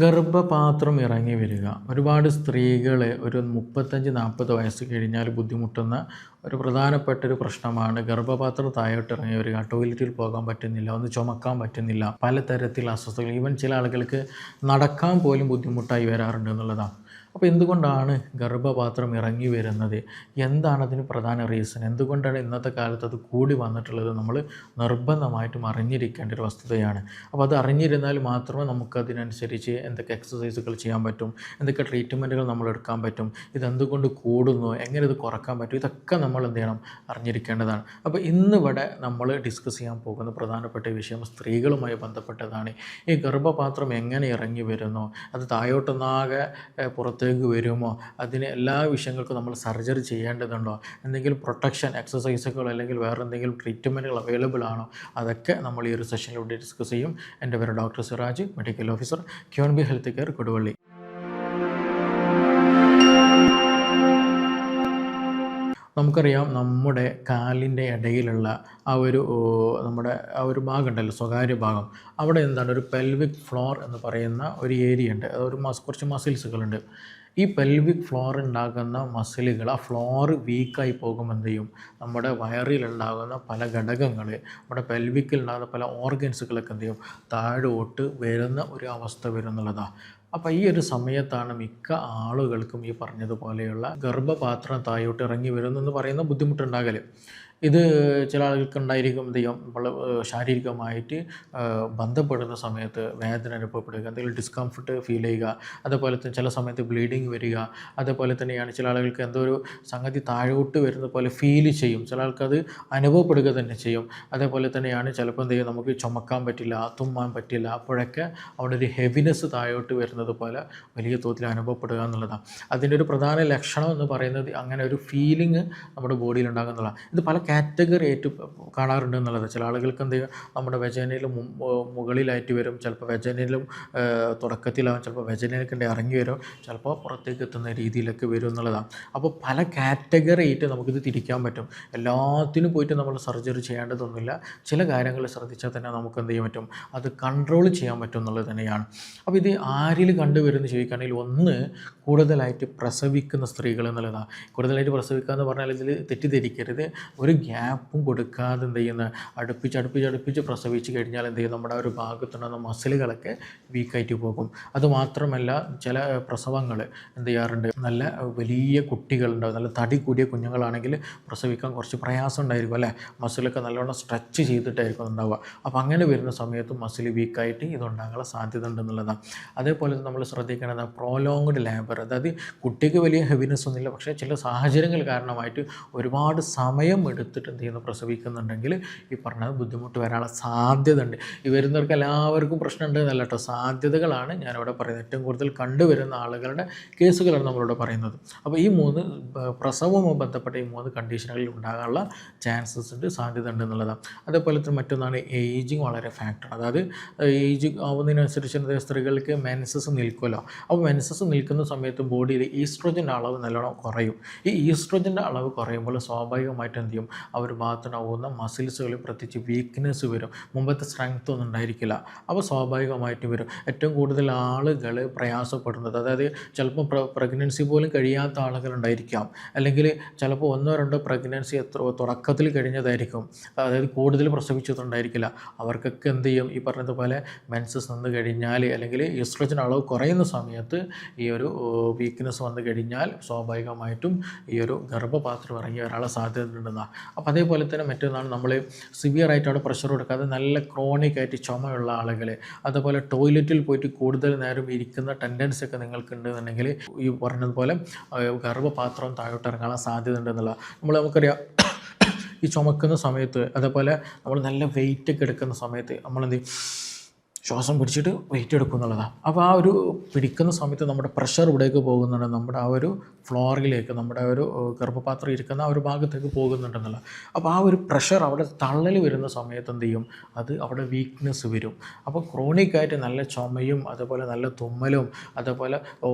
ഗർഭപാത്രം ഇറങ്ങി വരിക. ഒരുപാട് സ്ത്രീകൾ ഒരു 35-40 വയസ്സ് കഴിഞ്ഞാൽ ബുദ്ധിമുട്ടുന്ന ഒരു പ്രധാനപ്പെട്ട ഒരു പ്രശ്നമാണ് ഗർഭപാത്രം താഴോട്ട് ഇറങ്ങി വരിക. ടോയ്ലറ്റിൽ പോകാൻ പറ്റുന്നില്ല, ഒന്ന് ചുമക്കാൻ പറ്റുന്നില്ല, പലതരത്തിലുള്ള അസ്വസ്ഥതകൾ. ഈവൻ ചില ആളുകൾക്ക് നടക്കാൻ പോലും ബുദ്ധിമുട്ടായി വരാറുണ്ട് എന്നുള്ളതാണ്. അപ്പോൾ എന്തുകൊണ്ടാണ് ഗർഭപാത്രം ഇറങ്ങി വരുന്നത്? എന്താണ് അതിന് പ്രധാന റീസൺ? എന്തുകൊണ്ടാണ് ഇന്നത്തെ കാലത്ത് അത് കൂടി വന്നിട്ടുള്ളത്? നമ്മൾ നിർബന്ധമായിട്ടും അറിഞ്ഞിരിക്കേണ്ട ഒരു വസ്തുതയാണ്. അപ്പോൾ അത് അറിഞ്ഞിരുന്നാൽ മാത്രമേ നമുക്കതിനനുസരിച്ച് എന്തൊക്കെ എക്സസൈസുകൾ ചെയ്യാൻ പറ്റും, എന്തൊക്കെ ട്രീറ്റ്മെൻറ്റുകൾ നമ്മൾ എടുക്കാൻ പറ്റും, ഇതെന്തുകൊണ്ട് കൂടുന്നു, എങ്ങനെ ഇത് കുറക്കാൻ പറ്റും, ഇതൊക്കെ നമ്മൾ എന്ത് ചെയ്യണം, അറിഞ്ഞിരിക്കേണ്ടതാണ്. അപ്പോൾ ഇന്നിവിടെ നമ്മൾ ഡിസ്കസ് ചെയ്യാൻ പോകുന്ന പ്രധാനപ്പെട്ട വിഷയം സ്ത്രീകളുമായി ബന്ധപ്പെട്ടതാണ്. ഈ ഗർഭപാത്രം എങ്ങനെ ഇറങ്ങി വരുന്നു, അത് താഴോട്ടൊന്നാകെ പുറത്തേക്ക് വരുമോ, അതിന് എല്ലാ വിഷയങ്ങൾക്കും നമ്മൾ സർജറി ചെയ്യേണ്ടതുണ്ടോ, എന്തെങ്കിലും പ്രൊട്ടക്ഷൻ എക്സസൈസുകൾ അല്ലെങ്കിൽ വേറെ എന്തെങ്കിലും ട്രീറ്റ്മെൻറ്റുകൾ അവൈലബിൾ ആണോ, അതൊക്കെ നമ്മൾ ഈ ഒരു സെഷനിലൂടെ ഡിസ്കസ് ചെയ്യും. എൻ്റെ പേര് doctor Siraj, medical officer, Queenbee health care, Koduvally. നമുക്കറിയാം, നമ്മുടെ കാലിൻ്റെ ഇടയിലുള്ള നമ്മുടെ ഒരു ഭാഗം ഉണ്ടല്ലോ, സ്വകാര്യ ഭാഗം, അവിടെ എന്താണ് ഒരു പെൽവിക് ഫ്ലോർ എന്ന് പറയുന്ന ഒരു ഏരിയ ഉണ്ട്. കുറച്ച് മസിൽസുകളുണ്ട്. ഈ പെൽവിക് ഫ്ലോർ ഉണ്ടാകുന്ന മസിലുകൾ, ആ ഫ്ലോർ വീക്കായി പോകുമ്പോൾ എന്ത് ചെയ്യും, നമ്മുടെ വയറിലുണ്ടാകുന്ന പല ഘടകങ്ങൾ, നമ്മുടെ പെൽവിക്കിൽ ഉണ്ടാകുന്ന പല ഓർഗൻസുകളൊക്കെ എന്ത് ചെയ്യും, താഴോട്ട് വരുന്ന ഒരു അവസ്ഥ വരുന്നുള്ളതാണ്. അപ്പോൾ ഈ ഒരു സമയത്താണ് മിക്ക ആളുകൾക്കും ഈ പറഞ്ഞതുപോലെയുള്ള ഗർഭപാത്രം താഴോട്ട് ഇറങ്ങി വരുന്നെന്ന് പറയുന്ന ബുദ്ധിമുട്ടുണ്ടാകൽ. ഇത് ചില ആളുകൾക്ക് ഉണ്ടായിരിക്കും, എന്ത് ചെയ്യും, നമ്മൾ ശാരീരികമായിട്ട് ബന്ധപ്പെടുന്ന സമയത്ത് വേദന അനുഭവപ്പെടുക, എന്തെങ്കിലും ഡിസ്കംഫർട്ട് ഫീൽ ചെയ്യുക, അതേപോലെ തന്നെ ചില സമയത്ത് ബ്ലീഡിങ് വരിക, അതേപോലെ തന്നെയാണ് ചില ആളുകൾക്ക് എന്തോ ഒരു സംഗതി താഴോട്ട് വരുന്ന പോലെ ഫീൽ ചെയ്യും, ചില ആൾക്കത് അനുഭവപ്പെടുക തന്നെ ചെയ്യും. അതേപോലെ തന്നെയാണ് ചിലപ്പോൾ എന്ത് ചെയ്യും, നമുക്ക് ചുമക്കാൻ പറ്റില്ല, തുമ്മാൻ പറ്റില്ല, അപ്പോഴൊക്കെ അവിടെ ഒരു ഹെവിനെസ് താഴോട്ട് വരുന്നത് പോലെ വലിയ തോതിൽ അനുഭവപ്പെടുക എന്നുള്ളതാണ്. അതിൻ്റെ ഒരു പ്രധാന ലക്ഷണം എന്ന് പറയുന്നത് അങ്ങനെ ഒരു ഫീലിംഗ് നമ്മുടെ ബോഡിയിൽ ഉണ്ടാകുന്നതാണ്. ഇത് പല കാറ്റഗറി ആയിട്ട് കാണാറുണ്ട് എന്നുള്ളത്. ചില ആളുകൾക്ക് എന്ത് ചെയ്യും, നമ്മുടെ വെജനയിൽ മുകളിലായിട്ട് വരും, ചിലപ്പോൾ വെജനയിലും തുടക്കത്തിലാവും, ചിലപ്പോൾ വെജനയിലേക്ക് ഇറങ്ങി വരും, ചിലപ്പോൾ പുറത്തേക്ക് എത്തുന്ന രീതിയിലൊക്കെ വരും എന്നുള്ളതാണ്. അപ്പോൾ പല കാറ്റഗറി ആയിട്ട് നമുക്കിത് തിരിക്കാൻ പറ്റും. എല്ലാത്തിനും പോയിട്ട് നമ്മൾ സർജറി ചെയ്യേണ്ടതൊന്നുമില്ല. ചില കാര്യങ്ങൾ ശ്രദ്ധിച്ചാൽ തന്നെ നമുക്ക് എന്ത് ചെയ്യാൻ പറ്റും, അത് കൺട്രോൾ ചെയ്യാൻ പറ്റും എന്നുള്ളത് തന്നെയാണ്. അപ്പോൾ ഇത് ആരിൽ കണ്ടുവരുമെന്ന് ചോദിക്കുകയാണെങ്കിൽ, ഒന്ന് കൂടുതലായിട്ട് പ്രസവിക്കുന്ന സ്ത്രീകൾ എന്നുള്ളതാണ്. കൂടുതലായിട്ട് പ്രസവിക്കുക എന്ന് പറഞ്ഞാൽ ഇതിൽ തെറ്റിദ്ധരിക്കരുത്. ഒരു ഗ്യാപ്പും കൊടുക്കാതെ എന്ത് ചെയ്യുന്ന അടുപ്പിച്ച് പ്രസവിച്ച് കഴിഞ്ഞാൽ എന്ത് ചെയ്യും, നമ്മുടെ ഒരു ഭാഗത്തുണ്ടാകുന്ന മസിലുകളൊക്കെ വീക്കായിട്ട് പോകും. അതുമാത്രമല്ല, ചില പ്രസവങ്ങൾ എന്ത് ചെയ്യാറുണ്ട്, നല്ല വലിയ കുട്ടികളുണ്ടാവും, നല്ല തടി കൂടിയ കുഞ്ഞുങ്ങളാണെങ്കിൽ പ്രസവിക്കാൻ കുറച്ച് പ്രയാസം ഉണ്ടായിരിക്കും അല്ലേ, മസിലൊക്കെ നല്ലോണം സ്ട്രെച്ച് ചെയ്തിട്ടായിരിക്കും ഉണ്ടാവുക. അപ്പോൾ അങ്ങനെ വരുന്ന സമയത്ത് മസിൽ വീക്കായിട്ട് ഇതുണ്ടാകാനുള്ള സാധ്യത ഉണ്ടെന്നുള്ളതാണ്. അതേപോലെ നമ്മൾ ശ്രദ്ധിക്കേണ്ടത് പ്രോലോങ്ഡ് ലേബർ, അതായത് കുട്ടിക്ക് വലിയ ഹെവിനെസ് ഒന്നുമില്ല, പക്ഷേ ചില സാഹചര്യങ്ങൾ കാരണമായിട്ട് ഒരുപാട് സമയം എടുത്തിട്ട് എന്ത് ചെയ്യുന്നു, പ്രസവിക്കുന്നുണ്ടെങ്കിൽ ഈ പറഞ്ഞത് ബുദ്ധിമുട്ട് വരാനുള്ള സാധ്യത ഉണ്ട്. ഈ വരുന്നവർക്ക് എല്ലാവർക്കും പ്രശ്നം ഉണ്ട് എന്നല്ല കേട്ടോ, സാധ്യതകളാണ് ഞാനിവിടെ പറയുന്നത്. ഏറ്റവും കൂടുതൽ കണ്ടുവരുന്ന ആളുകളുടെ കേസുകളാണ് നമ്മളിവിടെ പറയുന്നത്. അപ്പോൾ ഈ പ്രസവവുമായി ബന്ധപ്പെട്ട ഈ 3 കണ്ടീഷനുകളിൽ ഉണ്ടാകാനുള്ള ചാൻസസ് ഉണ്ട്, സാധ്യത ഉണ്ട് എന്നുള്ളതാണ്. അതേപോലെ തന്നെ മറ്റൊന്നാണ് ഏജിങ് വളരെ ഫാക്ടർ. അതായത് ഏജ് ആവുന്നതിനനുസരിച്ച് സ്ത്രീകൾക്ക് മെൻസസ് നിൽക്കുമല്ലോ. അപ്പോൾ മെൻസസ് നിൽക്കുന്ന സമയത്ത് ബോഡിയിൽ ഈസ്ട്രോജൻ്റെ അളവ് നല്ലോണം കുറയും. ഈ ഈസ്ട്രോജൻ്റെ അളവ് കുറയുമ്പോൾ സ്വാഭാവികമായിട്ട് എന്ത് ചെയ്യും, ആ ഒരു ഭാഗത്തുണ്ടാകുന്ന മസിൽസുകളിൽ പ്രത്യേകിച്ച് വീക്ക്നെസ് വരും. മുമ്പത്തെ സ്ട്രെങ്ത് ഒന്നും ഉണ്ടായിരിക്കില്ല. അപ്പോൾ സ്വാഭാവികമായിട്ടും വരും. ഏറ്റവും കൂടുതൽ ആളുകൾ പ്രയാസപ്പെടുന്നത്, അതായത് ചിലപ്പോൾ പ്രഗ്നൻസി പോലും കഴിയാത്ത ആളുകളുണ്ടായിരിക്കാം, അല്ലെങ്കിൽ ചിലപ്പോൾ 1-2 പ്രഗ്നൻസി തുടക്കത്തിൽ കഴിഞ്ഞതായിരിക്കും, അതായത് കൂടുതൽ പ്രസവിച്ചതുണ്ടായിരിക്കില്ല. അവർക്കൊക്കെ എന്ത് ചെയ്യും, ഈ പറഞ്ഞതുപോലെ മെൻസസ് നിന്ന് കഴിഞ്ഞാൽ അല്ലെങ്കിൽ ഈസ്ട്രോജൻ അളവ് കുറയുന്ന സമയത്ത് ഈ ഒരു വീക്ക്നെസ് വന്നു കഴിഞ്ഞാൽ സ്വാഭാവികമായിട്ടും ഈ ഒരു ഗർഭപാത്രം ഇറങ്ങി വരാനുള്ള സാധ്യത ഉണ്ടെന്നാണ്. അപ്പോൾ അതേപോലെ തന്നെ മറ്റൊന്നാണ്, നമ്മൾ സിവിയറായിട്ട് അവിടെ പ്രഷർ കൊടുക്കാതെ നല്ല ക്രോണിക് ആയിട്ട് ചുമയുള്ള ആളുകൾ, അതുപോലെ ടോയ്ലറ്റിൽ പോയിട്ട് കൂടുതൽ നേരം ഇരിക്കുന്ന ടെൻഡൻസി ഒക്കെ നിങ്ങൾക്ക് ഉണ്ടെന്നുണ്ടെങ്കിൽ ഈ പറഞ്ഞതുപോലെ ഗർഭപാത്രം താഴോട്ട് ഇറങ്ങാനുള്ള സാധ്യത ഉണ്ടെന്നുള്ള നമുക്കറിയാം. ഈ ചുമക്കുന്ന സമയത്ത്, അതേപോലെ നമ്മൾ നല്ല വെയിറ്റ് ഒക്കെ എടുക്കുന്ന സമയത്ത് നമ്മളെന്ത് ശ്വാസം പിടിച്ചിട്ട് വെയിറ്റ് എടുക്കും എന്നുള്ളതാണ്. അപ്പോൾ ആ ഒരു പിടിക്കുന്ന സമയത്ത് നമ്മുടെ പ്രഷർ ഇവിടേക്ക് പോകുന്നുണ്ട്, നമ്മുടെ ആ ഒരു ഫ്ലോറിലേക്ക്, നമ്മുടെ ആ ഒരു ഗർഭപാത്രം ഇരിക്കുന്ന ആ ഒരു ഭാഗത്തേക്ക് പോകുന്നുണ്ടെന്നുള്ളത്. അപ്പോൾ ആ ഒരു പ്രഷർ അവിടെ തള്ളൽ വരുന്ന സമയത്ത് എന്ത് ചെയ്യും, അത് അവിടെ വീക്ക്നെസ് വരും. അപ്പോൾ ക്രോണിക്കായിട്ട് നല്ല ചുമയും, അതേപോലെ നല്ല തുമ്മലും, അതേപോലെ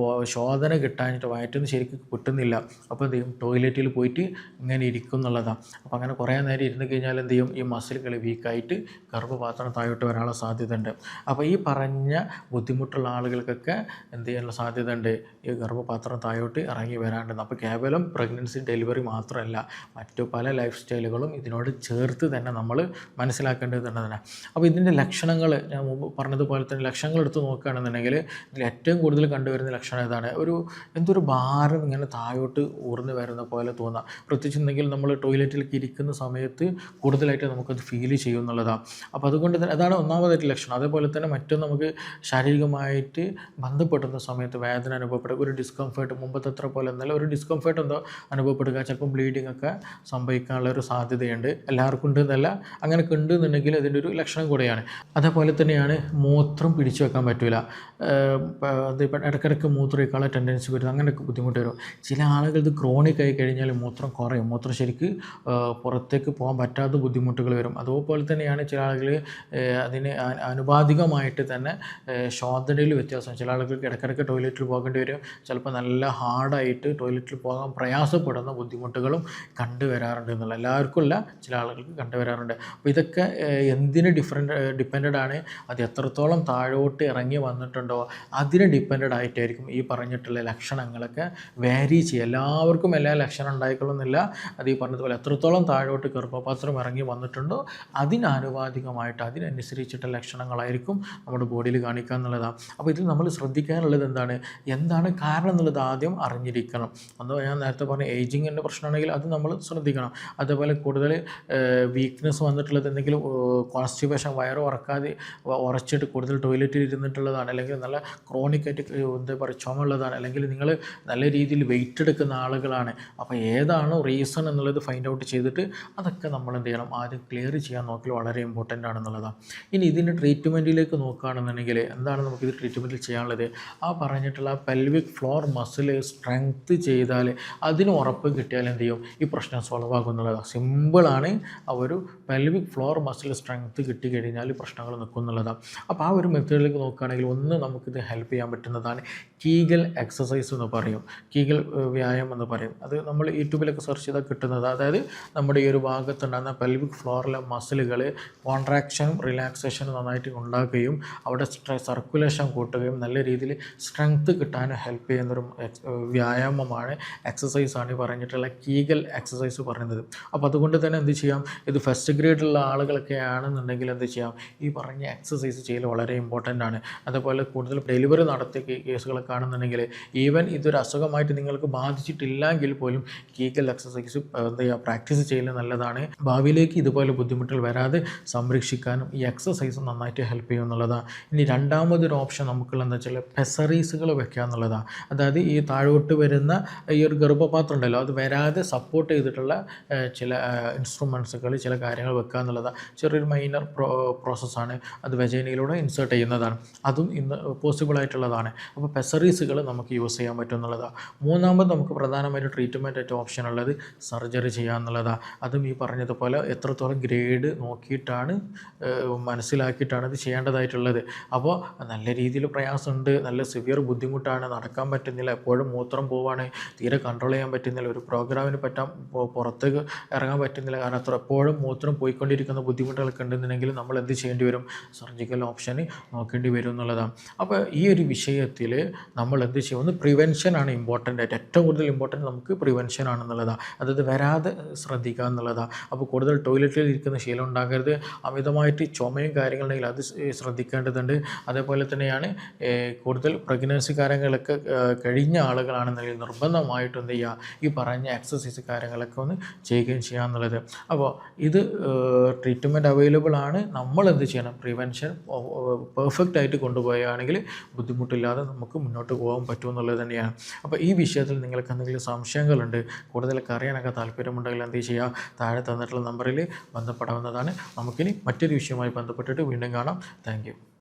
ശോധന കിട്ടാനായിട്ട് വയറ്റിന്ന് ശരിക്കും കിട്ടുന്നില്ല. അപ്പോൾ എന്ത് ചെയ്യും, ടോയ്ലറ്റിൽ പോയിട്ട് ഇങ്ങനെ ഇരിക്കും എന്നുള്ളതാണ്. അപ്പോൾ അങ്ങനെ കുറേ നേരം ഇരുന്ന് കഴിഞ്ഞാൽ എന്ത് ചെയ്യും, ഈ മസിലുകൾ വീക്കായിട്ട് ഗർഭപാത്രം താഴോട്ട് വരാനുള്ള സാധ്യത ഉണ്ട്. അപ്പോൾ ഈ പറഞ്ഞ ബുദ്ധിമുട്ടുള്ള ആളുകൾക്കൊക്കെ എന്ത് ചെയ്യാനുള്ള സാധ്യത ഉണ്ട്, ഈ ഗർഭപാത്രം താഴോട്ട് ഇറങ്ങി വരാണ്ടെന്ന്. അപ്പോൾ കേവലം പ്രഗ്നൻസി ഡെലിവറി മാത്രമല്ല, മറ്റു പല ലൈഫ് സ്റ്റൈലുകളും ഇതിനോട് ചേർത്ത് തന്നെ നമ്മൾ മനസ്സിലാക്കേണ്ടത് തന്നെ. അപ്പോൾ ഇതിൻ്റെ ലക്ഷണങ്ങൾ ഞാൻ മുമ്പ് പറഞ്ഞതുപോലെ തന്നെ ലക്ഷണങ്ങൾ എടുത്ത് നോക്കുകയാണെന്നുണ്ടെങ്കിൽ ഇതിൽ ഏറ്റവും കൂടുതൽ കണ്ടുവരുന്ന ലക്ഷണം ഇതാണ്, എന്തൊരു ഭാരം ഇങ്ങനെ താഴോട്ട് ഊർന്ന് വരുന്ന പോലെ തോന്നുക. പ്രത്യേകിച്ച് എന്തെങ്കിലും നമ്മൾ ടോയ്ലറ്റിലേക്ക് ഇരിക്കുന്ന സമയത്ത് കൂടുതലായിട്ട് നമുക്കത് ഫീൽ ചെയ്യും എന്നുള്ളതാണ്. അപ്പോൾ അതുകൊണ്ട് തന്നെ അതാണ് ഒന്നാമതായിട്ട് ലക്ഷണം. അതേപോലെ തന്നെ മറ്റും നമുക്ക് ശാരീരികമായിട്ട് ബന്ധപ്പെടുന്ന സമയത്ത് വേദന അനുഭവപ്പെടുക, ഒരു ഡിസ്കംഫേർട്ട്, മുമ്പത്തെ അത്ര പോലെ എന്നല്ല ഒരു ഡിസ്കംഫേർട്ട് എന്തോ അനുഭവപ്പെടുക, ചിലപ്പം ബ്ലീഡിംഗ് ഒക്കെ സംഭവിക്കാനുള്ള ഒരു സാധ്യതയുണ്ട്. എല്ലാവർക്കും ഉണ്ട് എന്നല്ല, അങ്ങനെ ഉണ്ടെന്നുണ്ടെങ്കിൽ അതിൻ്റെ ഒരു ലക്ഷണം കൂടെയാണ്. അതേപോലെ തന്നെയാണ് മൂത്രം പിടിച്ചു വെക്കാൻ പറ്റില്ല, ഇപ്പം ഇടയ്ക്കിടയ്ക്ക് മൂത്രമൊഴിക്കാനുള്ള ടെൻഡൻസി വരും, അങ്ങനെയൊക്കെ ബുദ്ധിമുട്ട് വരും. ചില ആളുകൾ ഇത് ക്രോണിക് ആയി കഴിഞ്ഞാൽ മൂത്രം കുറയും, മൂത്രം ശരിക്ക് പുറത്തേക്ക് പോകാൻ പറ്റാത്ത ബുദ്ധിമുട്ടുകൾ വരും. അതുപോലെ തന്നെയാണ് ചില ആളുകൾ അതിന് ആനുപാതികമായിട്ട് തന്നെ ശോധനയിൽ വ്യത്യാസം. ചില ആളുകൾക്ക് ഇടയ്ക്കിടയ്ക്ക് ടോയ്ലറ്റിൽ പോകേണ്ടി വരും, ചിലപ്പോൾ നല്ല ഹാർഡായിട്ട് ടോയ്ലറ്റിൽ പോകാൻ പ്രയാസപ്പെടുന്ന ബുദ്ധിമുട്ടുകളും കണ്ടുവരാറുണ്ട് എന്നുള്ള, എല്ലാവർക്കും ഇല്ല, ചില ആളുകൾക്ക് കണ്ടുവരാറുണ്ട്. അപ്പോൾ ഇതൊക്കെ എന്തിന് ഡിപ്പെൻഡഡ് ആണ്, അത് എത്രത്തോളം താഴോട്ട് ഇറങ്ങി വന്നിട്ടുണ്ടോ അതിന് ഡിപ്പെൻഡഡ് ആയിട്ടായിരിക്കും ഈ പറഞ്ഞിട്ടുള്ള ലക്ഷണങ്ങളൊക്കെ വേരി ചെയ്യുക. എല്ലാവർക്കും എല്ലാ ലക്ഷണം ഉണ്ടായിക്കൊള്ളുന്നില്ല. അത് ഈ പറഞ്ഞതുപോലെ എത്രത്തോളം താഴോട്ട് ഗർഭപാത്രം ഇറങ്ങി വന്നിട്ടുണ്ടോ അതിനാനുപാതികമായിട്ട് അതിനനുസരിച്ചിട്ടുള്ള ലക്ഷണങ്ങളായിരിക്കും നമ്മുടെ ബോഡിയിൽ കാണിക്കുക എന്നുള്ളതാണ്. അപ്പോൾ ഇതിൽ നമ്മൾ ശ്രദ്ധിക്കാനുള്ളത് എന്താണ് കാരണം എന്നുള്ളത് ആദ്യം അറിഞ്ഞിരിക്കണം. ഒന്ന് ഞാൻ നേരത്തെ പറഞ്ഞ ഏജിങ്ങിൻ്റെ പ്രശ്നമാണെങ്കിൽ അത് നമ്മൾ ശ്രദ്ധിക്കണം. അതേപോലെ കൂടുതൽ വീക്ക്നെസ് വന്നിട്ടുള്ളത്, എന്തെങ്കിലും കോൺസ്റ്റിപ്പേഷൻ, വയറ് ഉറച്ചിട്ട് കൂടുതൽ ടോയ്ലറ്റിൽ ഇരുന്നിട്ടുള്ളതാണ്, അല്ലെങ്കിൽ നല്ല ക്രോണിക്കായിട്ട് എന്താ പറയുക ചുമ ഉള്ളതാണ്, അല്ലെങ്കിൽ നിങ്ങൾ നല്ല രീതിയിൽ വെയിറ്റ് എടുക്കുന്ന ആളുകളാണ്. അപ്പോൾ ഏതാണ് റീസൺ എന്നുള്ളത് ഫൈൻഡ് ഔട്ട് ചെയ്തിട്ട് അതൊക്കെ നമ്മൾ എന്ത് ചെയ്യണം, ആദ്യം ക്ലിയർ ചെയ്യാൻ നോക്കൽ വളരെ ഇമ്പോർട്ടൻ്റ് ആണെന്നുള്ളതാണ്. ഇനി ഇതിൻ്റെ ട്രീറ്റ്മെൻറ്റിലേക്ക് നോക്കുകയാണെന്നുണ്ടെങ്കിൽ എന്താണ് നമുക്കിത് ട്രീറ്റ്മെൻറ്റിൽ ചെയ്യാനുള്ളത്, ആ പറഞ്ഞിട്ടുള്ള പെൽവിക് ഫ്ലോർ മസിൽ സ്ട്രെങ്ത് ചെയ്താൽ, അതിന് ഉറപ്പ് കിട്ടിയാൽ എന്ത് ചെയ്യും, ഈ പ്രശ്നം സോൾവ് ആകുന്നുള്ളതാണ്. സിമ്പിളാണ്. ആ ഒരു പെൽവിക് ഫ്ലോർ മസിൽ സ്ട്രെങ്ത് കിട്ടിക്കഴിഞ്ഞാൽ പ്രശ്നങ്ങൾ നിൽക്കുന്നുള്ളതാണ്. അപ്പോൾ ആ ഒരു മെത്തേഡിലേക്ക് നോക്കുകയാണെങ്കിൽ ഒന്ന് നമുക്കിത് ഹെൽപ്പ് ചെയ്യാൻ പറ്റുന്നതാണ് കീഗൽ എക്സസൈസ് എന്ന് പറയും, കീഗൽ വ്യായാമം എന്ന് പറയും. അത് നമ്മൾ യൂട്യൂബിലൊക്കെ സെർച്ച് ചെയ്താൽ കിട്ടുന്നത്. അതായത് നമ്മുടെ ഈ ഒരു ഭാഗത്തുണ്ടാകുന്ന പെൽവിക് ഫ്ലോറിലെ മസിലുകൾ കോൺട്രാക്ഷനും റിലാക്സേഷനും നന്നായിട്ട് ഉണ്ടാക്കുകയും അവിടെ സർക്കുലേഷൻ കൂട്ടുകയും നല്ല രീതിയിൽ സ്ട്രെങ്ത് കിട്ടാനും ഹെൽപ്പ് ചെയ്യുന്നൊരു വ്യായാമമാണ്, എക്സസൈസാണ് ഈ പറഞ്ഞിട്ടുള്ള കീഗൽ എക്സസൈസ് പറയുന്നത്. അപ്പോൾ അതുകൊണ്ട് തന്നെ എന്ത് ചെയ്യാം, ഇത് ഫസ്റ്റ് ഗ്രേഡിലുള്ള ആളുകളൊക്കെ ആണെന്നുണ്ടെങ്കിൽ എന്ത് ചെയ്യാം, ഈ പറഞ്ഞ എക്സസൈസ് ചെയ്യൽ വളരെ ഇമ്പോർട്ടൻ്റ് ആണ്. അതുപോലെ കൂടുതൽ ഡെലിവറി നടത്തിയ കേസുകളൊക്കെ ആണെന്നുണ്ടെങ്കിൽ ഈവൻ ഇതൊരു അസുഖമായിട്ട് നിങ്ങൾക്ക് ബാധിച്ചിട്ടില്ലെങ്കിൽ പോലും കീഗൽ എക്സസൈസ് എന്താ ചെയ്യുക, പ്രാക്ടീസ് ചെയ്യൽ നല്ലതാണ്. ഭാവിയിലേക്ക് ഇതുപോലെ ബുദ്ധിമുട്ടുകൾ വരാതെ സംരക്ഷിക്കാനും ഈ എക്സസൈസ് നന്നായിട്ട് ഹെൽപ്പ് ചെയ്യും എന്നുള്ളതാണ്. ഇനി രണ്ടാമതൊരു ഓപ്ഷൻ നമുക്കുള്ള എന്താ വെച്ചാൽ പെസറീസുകൾ വെക്കുക എന്നുള്ളതാണ്. അതായത് ഈ താഴോട്ട് വരുന്ന ഈ ഒരു ഗർഭപാത്രം ഉണ്ടല്ലോ, അത് വരാതെ സപ്പോർട്ട് ചെയ്തിട്ടുള്ള ചില ഇൻസ്ട്രുമെൻസുകൾ, ചില കാര്യങ്ങൾ വെക്കുക എന്നുള്ളതാണ്. ചെറിയൊരു മൈനർ പ്രോസസ്സാണ്. അത് വെജൈനയിലൂടെ ഇൻസേർട്ട് ചെയ്യുന്നതാണ്. അതും ഇന്ന് പോസിബിൾ ആയിട്ടുള്ളതാണ്. അപ്പോൾ പെസറീസുകൾ നമുക്ക് യൂസ് ചെയ്യാൻ പറ്റും എന്നുള്ളതാണ്. മൂന്നാമത് നമുക്ക് പ്രധാനമായിട്ട് ട്രീറ്റ്മെൻറ്റ് ആയിട്ട് ഓപ്ഷൻ ഉള്ളത് സർജറി ചെയ്യുക എന്നുള്ളതാണ്. അതും ഈ പറഞ്ഞതുപോലെ എത്രത്തോളം ഗ്രേഡ് നോക്കിയിട്ടാണ്, മനസ്സിലാക്കിയിട്ടാണ് ഇത് ചെയ്യേണ്ടതായിട്ടുള്ളത്. അപ്പോൾ നല്ല രീതിയിൽ പ്രയാസമുണ്ട്, നല്ല സിവിയർ ബുദ്ധിമുട്ടാണ്, നടക്കാൻ പറ്റുന്നില്ല, എപ്പോഴും മൂത്രം പോവാണ്, തീരെ കൺട്രോൾ ചെയ്യാൻ പറ്റുന്നില്ല, ഒരു പ്രോഗ്രാമിന് പുറത്തേക്ക് ഇറങ്ങാൻ പറ്റുന്നില്ല, കാരണം അത്ര എപ്പോഴും മൂത്രം പോയിക്കൊണ്ടിരിക്കുന്ന ബുദ്ധിമുട്ടുകളൊക്കെ ഉണ്ടെന്നുണ്ടെങ്കിൽ നമ്മൾ എന്ത് ചെയ്യേണ്ടി വരും, സർജിക്കൽ ഓപ്ഷന് നോക്കേണ്ടി വരും എന്നുള്ളതാണ്. അപ്പോൾ ഈ ഒരു വിഷയത്തിൽ നമ്മൾ എന്ത് ചെയ്യും, ഒന്ന് പ്രിവെൻഷനാണ് ഇമ്പോർട്ടൻ്റ് ആയിട്ട്, ഏറ്റവും കൂടുതൽ ഇമ്പോർട്ടൻറ്റ് നമുക്ക് പ്രിവെൻഷൻ ആണെന്നുള്ളതാണ്. അതായത് വരാതെ ശ്രദ്ധിക്കുക എന്നുള്ളതാണ്. അപ്പോൾ കൂടുതൽ ടോയ്ലറ്റിൽ ഇരിക്കുന്ന ശീലം ഉണ്ടാകരുത്. അമിതമായിട്ട് ചുമയും കാര്യങ്ങളുണ്ടെങ്കിൽ അത് ശ്രദ്ധിക്കേണ്ടതുണ്ട്. അതേപോലെ തന്നെയാണ് കൂടുതൽ പ്രഗ്നൻസി കാര്യങ്ങളൊക്കെ കഴിഞ്ഞ ആളുകളാണെന്നുണ്ടെങ്കിൽ നിർബന്ധമായിട്ടും എന്ത് ചെയ്യുക, ഈ പറഞ്ഞ എക്സസൈസ് കാര്യങ്ങളൊക്കെ ഒന്ന് ചെയ്യുകയും ചെയ്യാന്നുള്ളത്. അപ്പോൾ ഇത് ട്രീറ്റ്മെൻറ്റ് അവൈലബിൾ ആണ്. നമ്മൾ എന്ത് ചെയ്യണം, പ്രിവെൻഷൻ പെർഫെക്റ്റ് ആയിട്ട് കൊണ്ടുപോവുകയാണെങ്കിൽ ബുദ്ധിമുട്ടില്ലാതെ നമുക്ക് മുന്നോട്ട് പോകാൻ പറ്റുമെന്നുള്ളത് തന്നെയാണ്. അപ്പോൾ ഈ വിഷയത്തിൽ നിങ്ങൾക്ക് എന്തെങ്കിലും സംശയങ്ങളുണ്ട്, കൂടുതലൊക്കെ അറിയാനൊക്കെ താല്പര്യമുണ്ടെങ്കിൽ എന്ത് ചെയ്യുക, താഴെ തന്നിട്ടുള്ള നമ്പറിൽ ബന്ധപ്പെടാവുന്നതാണ്. നമുക്കിനി മറ്റൊരു വിഷയവുമായി ബന്ധപ്പെട്ടിട്ട് വീണ്ടും കാണാം. Thank you.